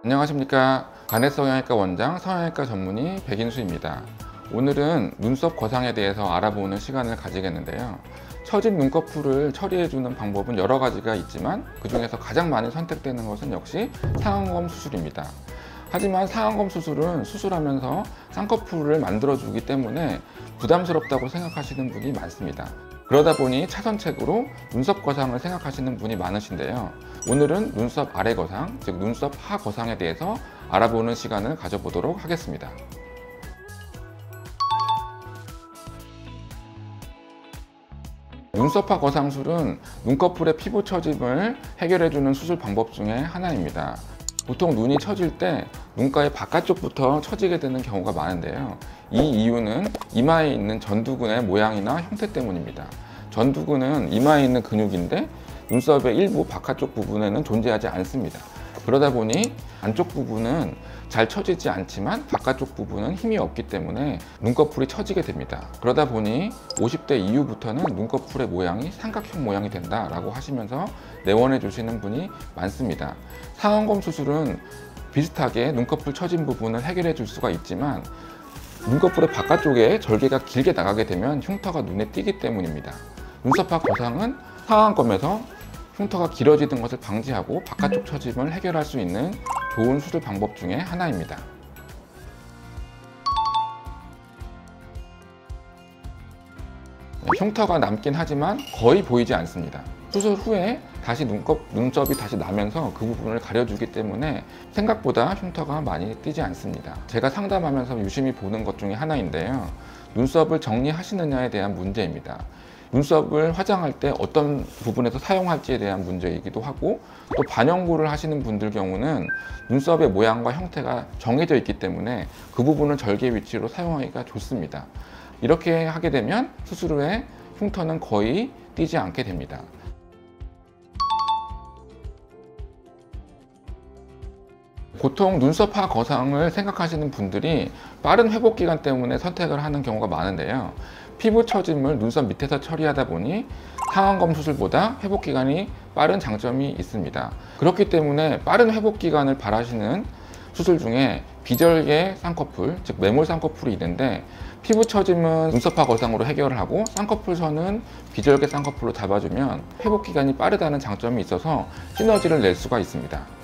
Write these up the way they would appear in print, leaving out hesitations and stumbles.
안녕하십니까. 간해성형외과 원장, 성형외과 전문의 백인수입니다. 오늘은 눈썹 거상에 대해서 알아보는 시간을 가지겠는데요. 처진 눈꺼풀을 처리해주는 방법은 여러 가지가 있지만 그 중에서 가장 많이 선택되는 것은 역시 상안검 수술입니다. 하지만 상안검 수술은 수술하면서 쌍꺼풀을 만들어주기 때문에 부담스럽다고 생각하시는 분이 많습니다. 그러다 보니 차선책으로 눈썹 거상을 생각하시는 분이 많으신데요. 오늘은 눈썹 아래 거상, 즉 눈썹 하 거상에 대해서 알아보는 시간을 가져보도록 하겠습니다. 눈썹 하 거상술은 눈꺼풀의 피부 처짐을 해결해주는 수술 방법 중에 하나입니다. 보통 눈이 처질 때 눈가의 바깥쪽부터 처지게 되는 경우가 많은데요. 이 이유는 이마에 있는 전두근의 모양이나 형태 때문입니다. 전두근은 이마에 있는 근육인데 눈썹의 일부 바깥쪽 부분에는 존재하지 않습니다. 그러다 보니 안쪽 부분은 잘 처지지 않지만 바깥쪽 부분은 힘이 없기 때문에 눈꺼풀이 처지게 됩니다. 그러다 보니 50대 이후부터는 눈꺼풀의 모양이 삼각형 모양이 된다라고 하시면서 내원해 주시는 분이 많습니다. 상안검 수술은 비슷하게 눈꺼풀 처진 부분을 해결해 줄 수가 있지만 눈꺼풀의 바깥쪽에 절개가 길게 나가게 되면 흉터가 눈에 띄기 때문입니다. 눈썹 하 거상은 상안검에서 흉터가 길어지는 것을 방지하고 바깥쪽 처짐을 해결할 수 있는 좋은 수술 방법 중에 하나입니다. 흉터가 남긴 하지만 거의 보이지 않습니다. 수술 후에 다시 눈썹이 다시 나면서 그 부분을 가려주기 때문에 생각보다 흉터가 많이 띄지 않습니다. 제가 상담하면서 유심히 보는 것 중에 하나인데요. 눈썹을 정리하시느냐에 대한 문제입니다. 눈썹을 화장할 때 어떤 부분에서 사용할지에 대한 문제이기도 하고, 또 반영구를 하시는 분들 경우는 눈썹의 모양과 형태가 정해져 있기 때문에 그 부분을 절개 위치로 사용하기가 좋습니다. 이렇게 하게 되면 수술 후에 흉터는 거의 띄지 않게 됩니다. 보통 눈썹 하 거상을 생각하시는 분들이 빠른 회복 기간 때문에 선택을 하는 경우가 많은데요. 피부 처짐을 눈썹 밑에서 처리하다 보니 상안검 수술보다 회복 기간이 빠른 장점이 있습니다. 그렇기 때문에 빠른 회복 기간을 바라시는 수술 중에 비절개 쌍꺼풀, 즉 매몰 쌍꺼풀이 있는데, 피부 처짐은 눈썹 하 거상으로 해결을 하고 쌍꺼풀 선은 비절개 쌍꺼풀로 잡아주면 회복 기간이 빠르다는 장점이 있어서 시너지를 낼 수가 있습니다.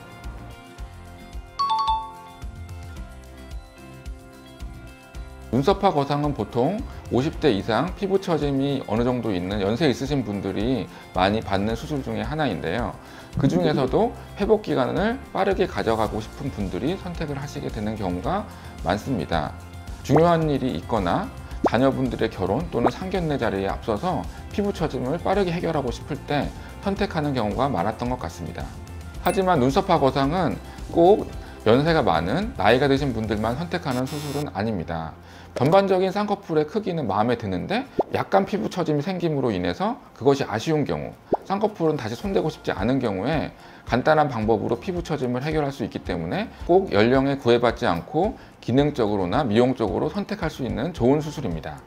눈썹 하 거상은 보통 50대 이상 피부 처짐이 어느 정도 있는 연세 있으신 분들이 많이 받는 수술 중에 하나인데요. 그 중에서도 회복 기간을 빠르게 가져가고 싶은 분들이 선택을 하시게 되는 경우가 많습니다. 중요한 일이 있거나 자녀분들의 결혼 또는 상견례 자리에 앞서서 피부 처짐을 빠르게 해결하고 싶을 때 선택하는 경우가 많았던 것 같습니다. 하지만 눈썹 하 거상은 꼭 연세가 많은 나이가 드신 분들만 선택하는 수술은 아닙니다. 전반적인 쌍꺼풀의 크기는 마음에 드는데 약간 피부 처짐이 생김으로 인해서 그것이 아쉬운 경우, 쌍꺼풀은 다시 손대고 싶지 않은 경우에 간단한 방법으로 피부 처짐을 해결할 수 있기 때문에 꼭 연령에 구애받지 않고 기능적으로나 미용적으로 선택할 수 있는 좋은 수술입니다.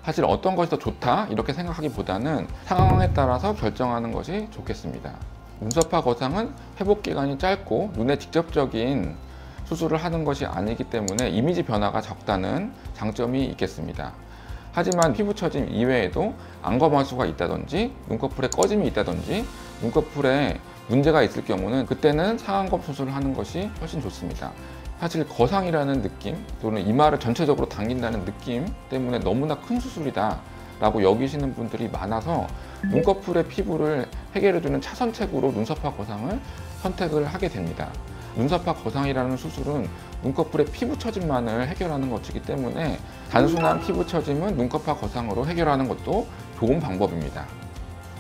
사실 어떤 것이 더 좋다 이렇게 생각하기보다는 상황에 따라서 결정하는 것이 좋겠습니다. 눈썹 하 거상은 회복 기간이 짧고 눈에 직접적인 수술을 하는 것이 아니기 때문에 이미지 변화가 적다는 장점이 있겠습니다. 하지만 피부 처짐 이외에도 안검하수가 있다든지 눈꺼풀에 꺼짐이 있다든지 눈꺼풀에 문제가 있을 경우는 그때는 상안검 수술을 하는 것이 훨씬 좋습니다. 사실 거상이라는 느낌 또는 이마를 전체적으로 당긴다는 느낌 때문에 너무나 큰 수술이다 라고 여기시는 분들이 많아서 눈꺼풀의 피부를 해결해주는 차선책으로 눈썹 하 거상을 선택을 하게 됩니다. 눈썹 하 거상이라는 수술은 눈꺼풀의 피부 처짐만을 해결하는 것이기 때문에 단순한 피부 처짐은 눈썹 하 거상으로 해결하는 것도 좋은 방법입니다.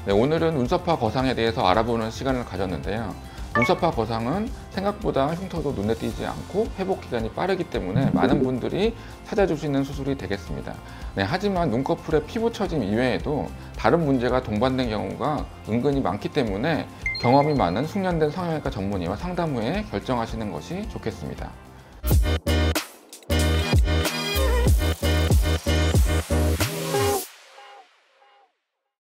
네, 오늘은 눈썹 하 거상에 대해서 알아보는 시간을 가졌는데요. 눈썹 하 거상은 생각보다 흉터도 눈에 띄지 않고 회복 기간이 빠르기 때문에 많은 분들이 찾아주시는 수술이 되겠습니다. 네, 하지만 눈꺼풀의 피부 처짐 이외에도 다른 문제가 동반된 경우가 은근히 많기 때문에 경험이 많은 숙련된 성형외과 전문의와 상담 후에 결정하시는 것이 좋겠습니다.